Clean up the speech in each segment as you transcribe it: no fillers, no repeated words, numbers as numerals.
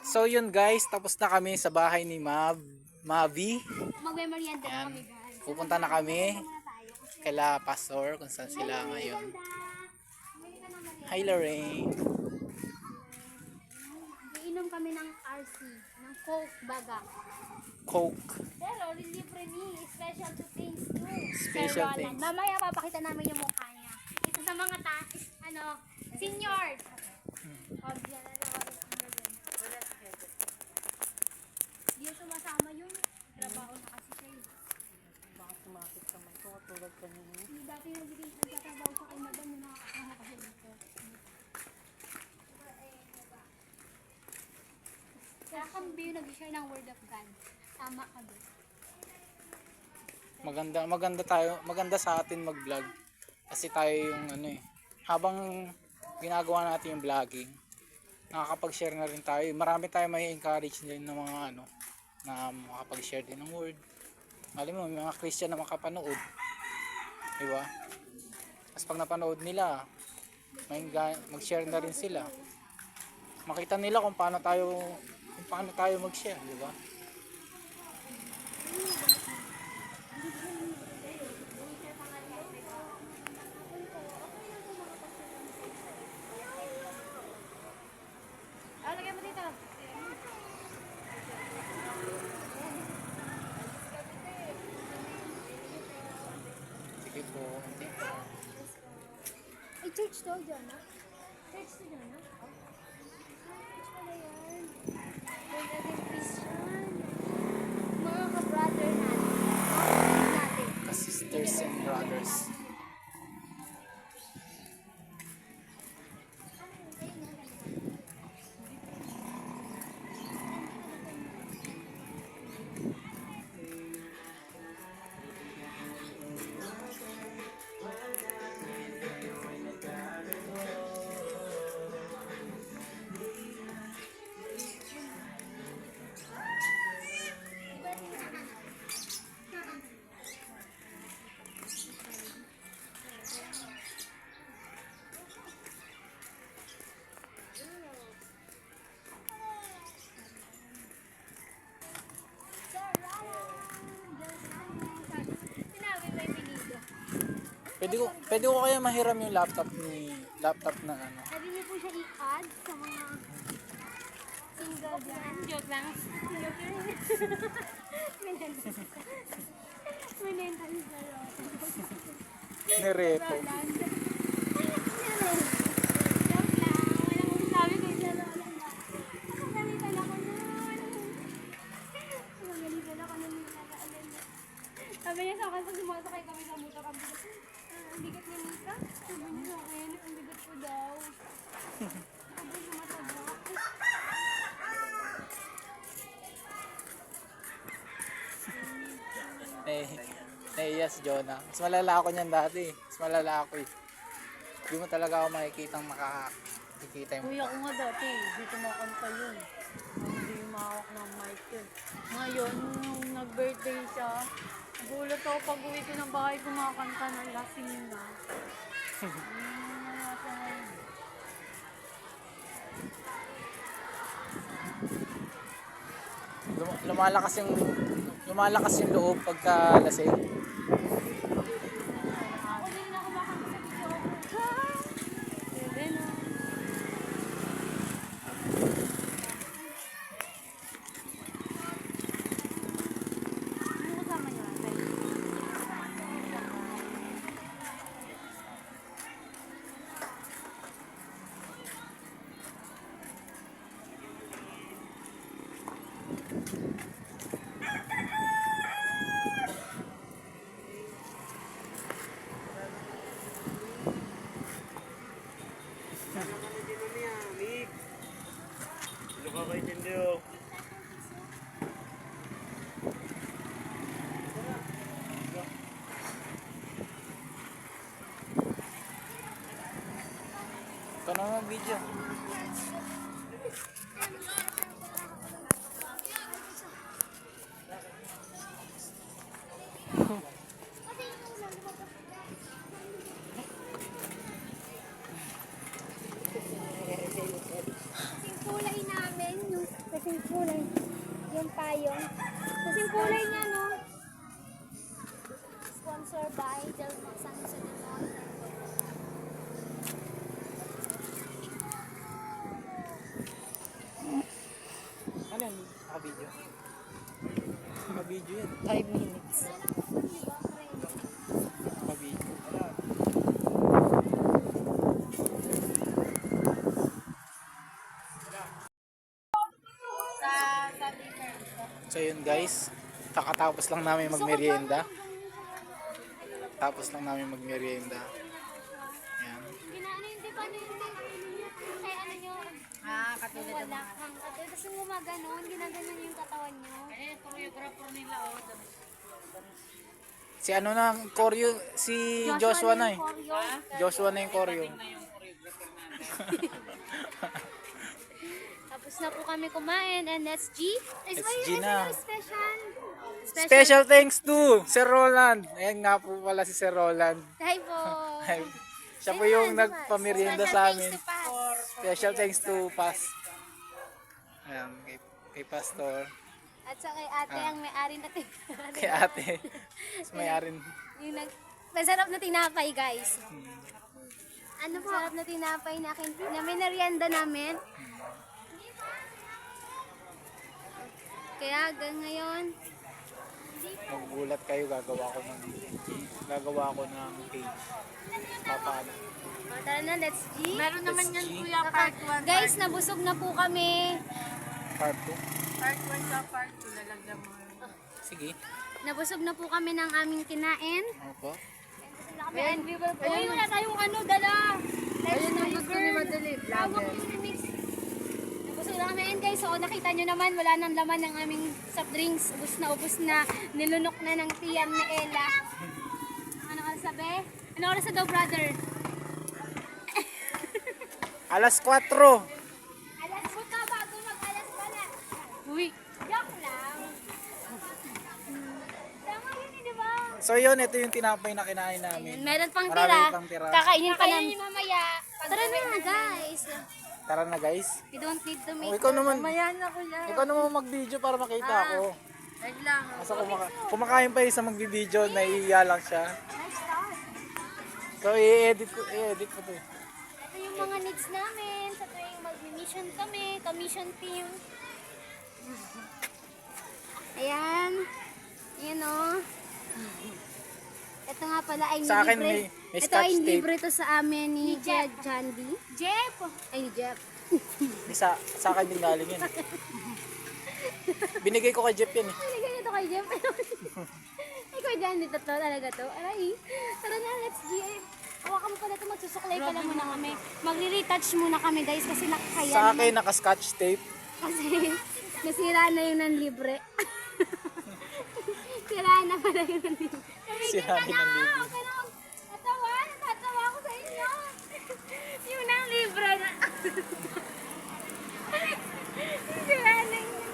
So yun guys, tapos na kami sa bahay ni Mavi. Magme-merienda na Ayan. kami, guys. Pupunta na kami kaila Pastor kung saan sila ngayon. Hi Lorraine. Iinom kami ng RC, ng Coke baga. Coke. Pero libre ni, special to things too. Special Sir Roland. things. Mamaya papakita namin yung mukha niya. Isa sa mga senior. Hindi yung sumasama yung trabaho na kasi siya. Baka sumapit ka man kung katulad ka ninyo. Hindi dati nagtatrabaho sa kay madam yung nakakasama kasi dito. Kaya kami yung nag-share ng word of God. Tama ka doon. Maganda sa atin mag-vlog. Kasi tayo yung habang ginagawa natin yung vlogging, nakakapag-share na rin tayo. Marami tayo may encourage din ng mga na makapag-share din ng word. Alam mo, may mga Christian na makapanood. Diba? Tapos pag napanood nila, mag-share na rin sila. Makita nila kung paano tayo mag-share, diba? Lagay mo dito. Sige po. Ay, church to, Jana. Church to, Jana. Church pala yan. Born again Christian. Mga ka-brother natin. Mga kapatid natin. Sisters and brothers. Sinabi may pinido. Pwede ko kaya mahiram yung laptop na Sabi niyo po siya i-add sa mga single dyan. Joke lang. Menental sa Nirepo. Joke lang. Walang sabi ko siya Roland. Magalitan ako nun. Magalitan ako nun. Sabi niya sa akin, pag sumasakay kami sa motor, ang bigat ni Mika. Sabi niya sa akin, ang bigat ko daw. Sabi niya mataba. Yes, Jonah. Mas malala ako niyan dati. Mas malala ako eh. Hindi mo talaga ako makikita yung Kuya ko nga dati, dito makanta yun. Hindi umawak ng mic yun. Ngayon, nung nag-birthday siya, nagulat ako pag uwi ko ng bahay, kumakanta ng lasing na. Nasa ngayon. lumalakas yung loob pagka lasing. Ako din na kumakanta sa video ko. Pwede na. Ano kasama niyo ate? Ito na video. Kulay na Kasing kulay. Yung payong. Kasing kulay niya, no? Sponsor by Del San Jose del Monte. Ano yan? Naka-video? Naka-video yan. 5 minutes. Naka-video. So yun guys, kakatapos lang namin magmerienda. Tapos lang namin magmerienda. Yan. Ginaano yung di ba ano yung kay ano nyo? Katulad ng Wala kang katulad. Tapos yung gumaganon, ginaganon yung katawan nyo. choreographer nila, oh. Si ano na, choreo, si Joshua na eh. Choreo. Joshua na yung choreo. Tapos na po kami kumain and let's G. Let's G na. Special. Special thanks to Sir Roland. Ayan nga po pala si Sir Roland. Hi po. Siya po yung nagpamerienda sa amin. Thanks to Paz. Special thanks to Pas. Ayan, kay Pastor. At sa kay ate ang may-ari natin. Kay ate. Mas may-ari. Yung masarap na tinapay, guys. Ano po? Masarap na tinapay na minerienda namin. Kaya hanggang ngayon, Magulat kayo, gagawa ko ng page. Papaano? tara na, let's G. Meron naman Let's yan, G. kuya, part 1. Guys, nabusog na po kami. Part 2? Part 1 ka, part 2. Lalagyan mo. Sige. Nabusog na po kami ng aming kinain. Opo. Ayan, uy, wala tayong ano, dala. Ayun ang gusto ni Madali. Tawag Vlogger. yung remix. Nabusog na kami, and guys, so nakita nyo naman, wala nang laman ng aming soft drinks. Ubus na, nilunok na ng tiyan ni Ella. Ano ka sabi? Ano oras na daw, brother? Alas 4. Alas po ka, bago mag-alas pala. Uy, Joke lang. Tama yun, di ba? So yun, ito yung tinapay na kinain namin. Meron pang Marami tira. pang tira. Kakainin pa namin mamaya. Tara na, guys. Tara na guys. We don't need to O, make ikaw naman, mayan na, kuya. ikaw naman mag-video para makita ako. Wait lang. Kasi kumakain pa yung sa mag-video, naiiya lang siya. Nice start. So i-edit ko to. Ito yung mga needs namin sa tuwing mag-mission kami, commission team. Ayan. Ayan o. Ito nga pala ay Sa akin nilibre. may Ito scotch ay tape. libre to sa amin ni Jed Jandy. Jeff! Ay, ni Jeff. Sa akin din galing yun. Binigay ko kay Jeff yan eh. Nalagay nito kay Jeff. Ikaw dyan, dito to, talaga to. Aray, tara na, let's G. Hawakan mo pala ito, magsusuklay pala muna kami. Magre-retouch muna kami guys kasi nakakaya Sa naman. akin naka-scotch tape. Kasi nasira na yung nanlibre. Sira na pala yung nanlibre. Sira na yung nanlibre. Okay na, natatawa ako sa inyo. Yung nanlibre na. Sira na yung nanlibre.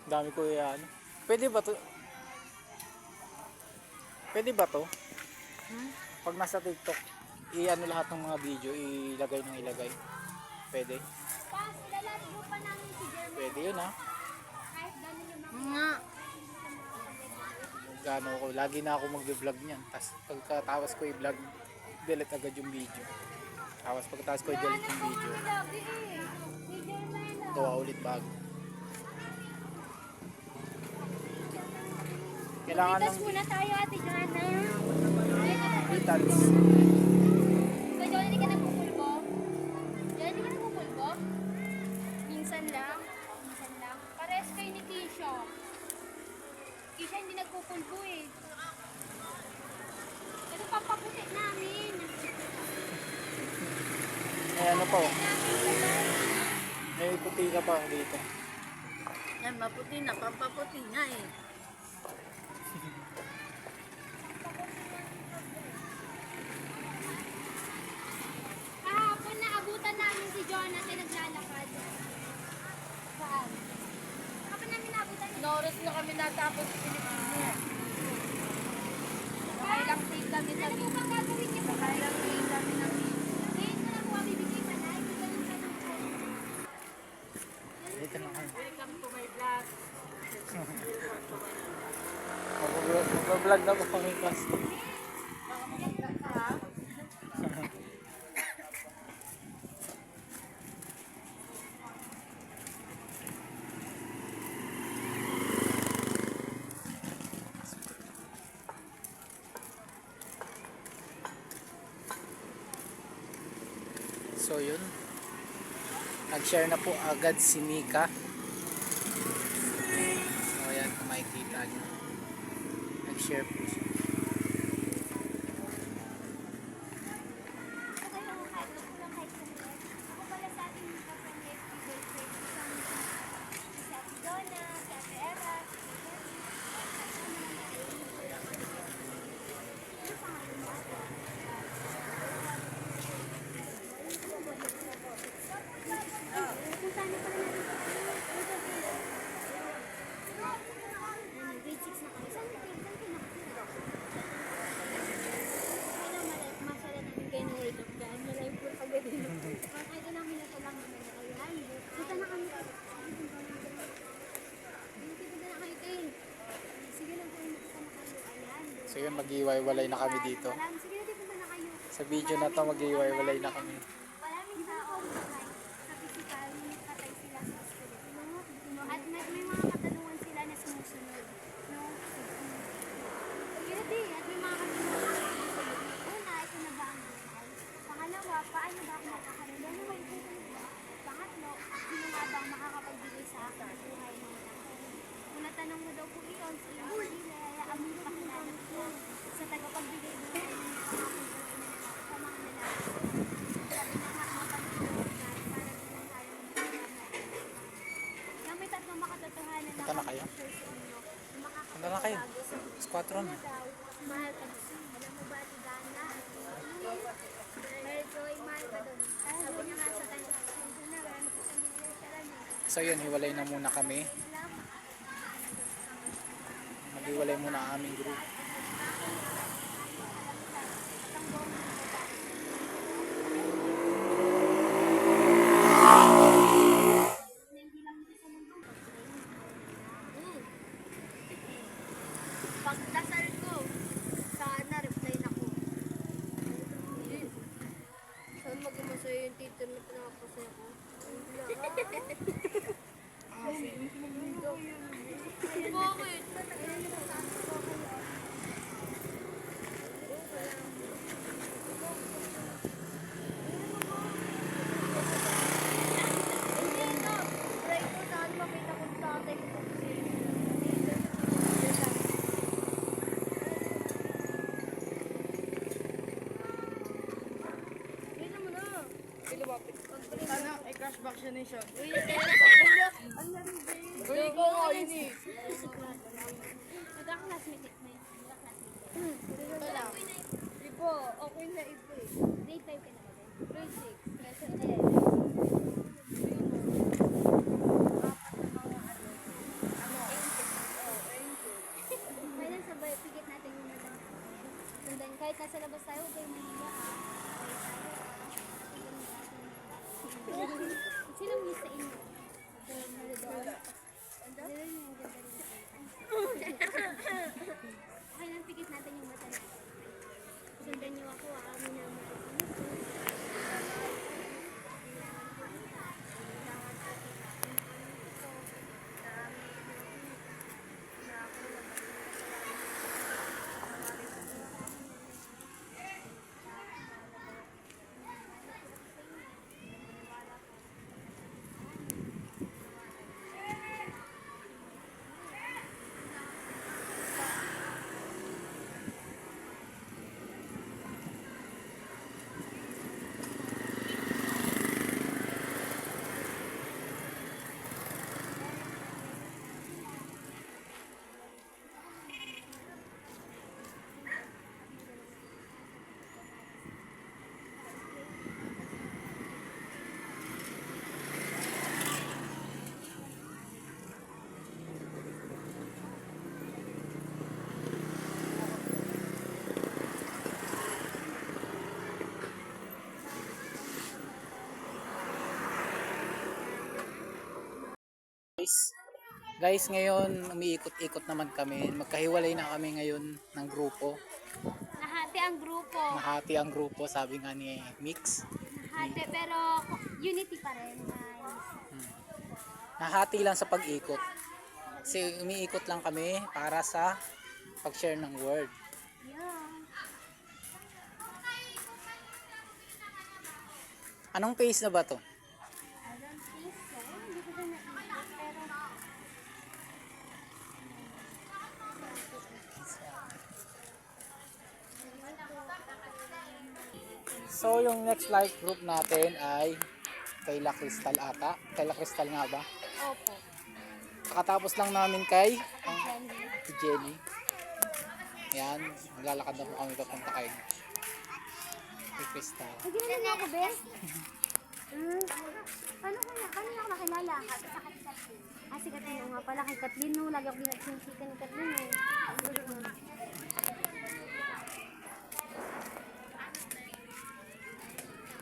Dami ko yan. Pwede ba to? Pwede ba to? Pag nasa TikTok, i-ano lahat ng mga video, ilagay ng ilagay. Pwede. Tapos ilalaro pa namin si Jeremy. Pwede yun ha. Kahit gano'n yung mga Nga. Gano ako, lagi na ako mag-vlog niyan. Tapos pagkatapos ko i-vlog, delete agad yung video. Tapos pagkatapos ko i-delete yung video, lagi eh. Si Jeremy. gawa ulit bago. Kailangan Pitas ng muna tayo, Ate Joanna. details. Ikaw, Joanna, hindi ka nagpupulbo? Joanna, hindi ka nagpupulbo? Minsan lang. Minsan lang. Pares kayo ni Kisha. Kisha hindi nagpupulbo eh. Ito papaputi namin. May ano pa oh. May puti ka pa dito. Yan, maputi na. Pampaputi nga eh. Kahapon naabutan namin si Jonathan naglalakad. Saan? Kahapon namin naabutan si Noros na kami natapos sa Pilipinas. Nakailang day kami sa Ano po bang gagawin niyo po? Nakailang day kami Nag-vlog na po kami kasi. So yun. Nag-share na po agad si Mika. So ayan, kung makikita nyo. Nag-share po siya. Ako pala sa ating kapatid, happy birthday sa Ate Donna, sa Ate Era, kung saan pala natin grade 6 na kami. Saan kayo nakatira? Kailang masala namin kayo ng wake up dyan. Malayo po pag kahit ilang minuto lang naman na kayo. Punta na kami. Punta na kayo kayo. Sige lang kayo, punta na kayo. Ayan. So yun, mag-iwalay na kami dito. Sige na, punta na kayo. Sa video na to, mag-iwalay na kami. Maraming tao sa physical, katay sila sa school. At may mga katanungan sila na sumusunod. No? Pwede, at may mga katanungan sila na sumusunod. Una, ito na ba ang buhay? Pangalawa, paano ba ako makakaroon? Ano ba ito? Pangatlo, sino nga bang makakapagbigay sa akin ng buhay ng akin? Kung natanong mo daw po iyon sa iyong sarili, ay amin pakilala ko sa tagapagbigay buhay ng pangakong sa mga lalaki. Sabi na nga, mapagpapagay para din ang tayo ng may tatlong makatotohanan Punta na kayo? share sa inyo. Punta na kayo. Squadron. Una daw, mahal ka doon. Alam mo ba, si Dana? Mary Joy, mahal ka doon. Sabi niya nga sa kanya, "Hindi na, wala na po kami nilalaman." So yun, hiwalay na muna kami. Mag-iwalay muna ang aming group. Pagdasal ko, sana replyan ako. Saan mag-umasaya yung teacher na pinakapasaya ko? Bakit? Try ko saan makita ko sa tatay ko. Sana, i-crash vaccination. Uy, Ko nga yun eh. magkaklasmate na yun. Wala. Ipo, okay na ipo eh. Grade 5 ka na ba? Grade 6. Kasi, eh, kailan sabay, pigit natin yung mata. And then, kahit nasa labas tayo, huwag kayong mahiya ah. Sino miss sa inyo? Okay lang, pigit natin yung mata natin. Sundan niyo ako, amin na Guys, Guys, ngayon umiikot-ikot naman kami. Magkahiwalay na kami ngayon ng grupo. Nahati ang grupo. Nahati ang grupo, sabi nga ni Mix. Nahati, pero unity pa rin, guys. Nahati lang sa pag-ikot. Kasi umiikot lang kami para sa pag-share ng word. Yeah. Anong phase na ba to? I don't think so. Hindi ko na naisip, pero... So, yung next life group natin ay Kayla Crystal ata. Kayla Crystal nga ba? Opo. Kakatapos lang namin kay Jenny. si Jenny. Yan, maglalakad na po kami papunta kay Crystal. Naging na ako, Bes. Paano niya ako nakilala? Si Katlin nga pala. Kay Katlin, no? Lagi ako ginagsinsikan ni Katlin, eh.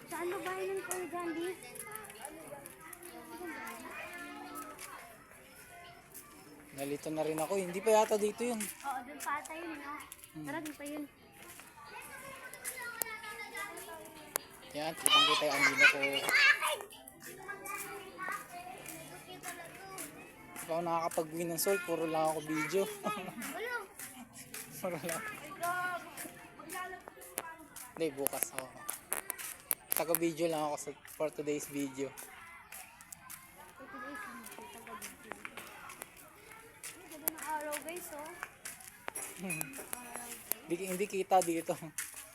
Saan ba bahay ng Kuya Gandhi? Nalito na rin ako. Hindi pa yata dito yun. Oo, dun pa ata yun, no? Tara, dun pa yun. Yan, kitang-kita yung andino ko. Hindi ako nakakapag-win ng soul. Puro lang ako video. Puro lang. Hindi, bukas ako. Taga-video lang ako for today's video. Ganda ng araw, guys, oh. Hindi kita dito.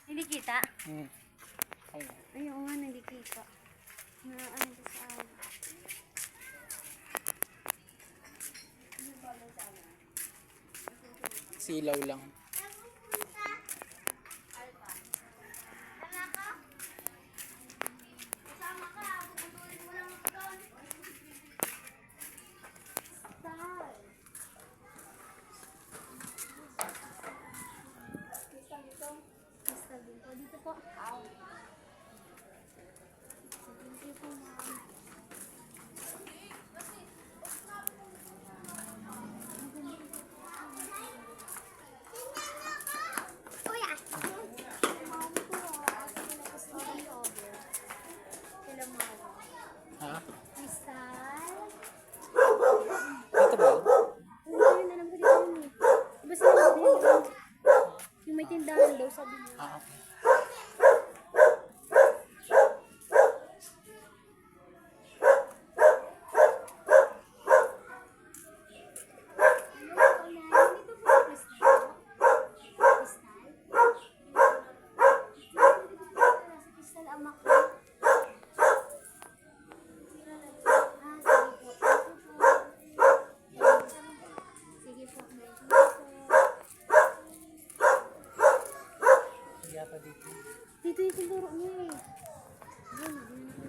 Hindi kita? Ayun. Ay, oo nga, hindi kita. Na, ano ba sa araw? Silaw lang. Dito po. Thank you po, ma'am. Kuya! Sila Mara. Ha? Crystal? Dito ba? Ayun, alam ko dito yun eh. Diba sila yun? Yung may tindahan daw, sabi niya. Ah, yata dito. Dito yung tinduro niya eh. Ayun,